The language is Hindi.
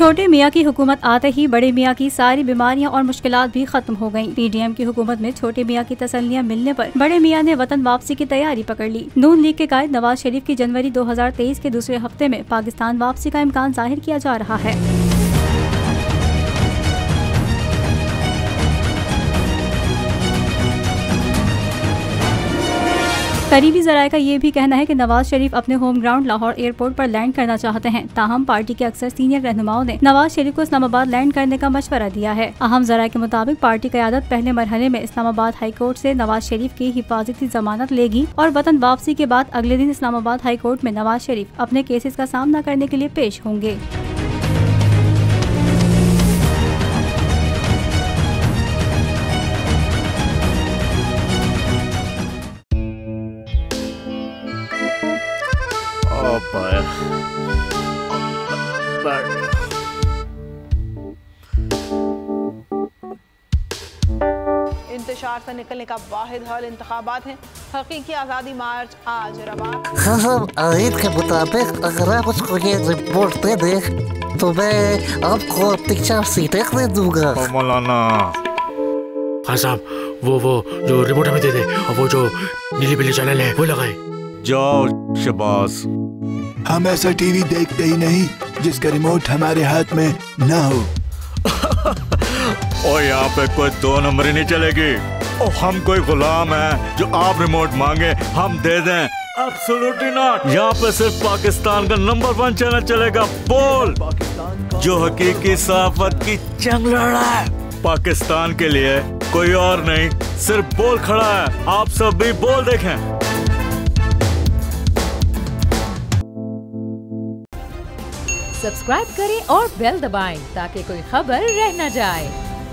छोटे मियाँ की हुकूमत आते ही बड़े मियाँ की सारी बीमारियां और मुश्किलात भी खत्म हो गयी। पीडीएम की हुकूमत में छोटे मियाँ की तसल्लियां मिलने पर बड़े मियाँ ने वतन वापसी की तैयारी पकड़ ली। नून लीग के कायद नवाज शरीफ की जनवरी 2023 के दूसरे हफ्ते में पाकिस्तान वापसी का इम्कान जाहिर किया जा रहा है। करीबी जराये का ये भी कहना है कि नवाज शरीफ अपने होम ग्राउंड लाहौर एयरपोर्ट पर लैंड करना चाहते हैं। ताहम पार्टी के अक्सर सीनियर रहनुमाओं ने नवाज शरीफ को इस्लामाबाद लैंड करने का मशवरा दिया है। अहम जराये के मुताबिक पार्टी क़यादत पहले मरहले में इस्लामाबाद हाई कोर्ट से नवाज शरीफ की हिफाजती जमानत लेगी और वतन वापसी के बाद अगले दिन इस्लामाबाद हाई कोर्ट में नवाज शरीफ अपने केसेस का सामना करने के लिए पेश होंगे। इंतशार से निकलने का वाहिद हल इंतखाबात है। हकीकी आज़ादी मार्च आज रवा। हाँ, आयत के मुताबिक अगर आप उसको ये रिपोर्ट दे दे तो मैं आपको 3-4 सीटें दे दूंगा। मौलाना हाँ साहब, वो जो रिपोर्ट हमें दे दे और वो जो नीली पीली चैनल है वो लगाए। जाओ शबास। हम ऐसा टीवी देखते ही नहीं जिसका रिमोट हमारे हाथ में ना हो। और यहाँ पे कोई 2 नंबर ही नहीं चलेगी। और हम कोई गुलाम है जो आप रिमोट मांगे हम दे दें? Absolutely not. यहाँ पे सिर्फ पाकिस्तान का नंबर 1 चैनल चलेगा, बोल, जो हकीकी सहाफत की जंग लड़ रहा है। पाकिस्तान के लिए कोई और नहीं, सिर्फ बोल खड़ा है। आप सब भी बोल देखें। सब्सक्राइब करें और बेल दबाएं ताकि कोई खबर रह न जाए।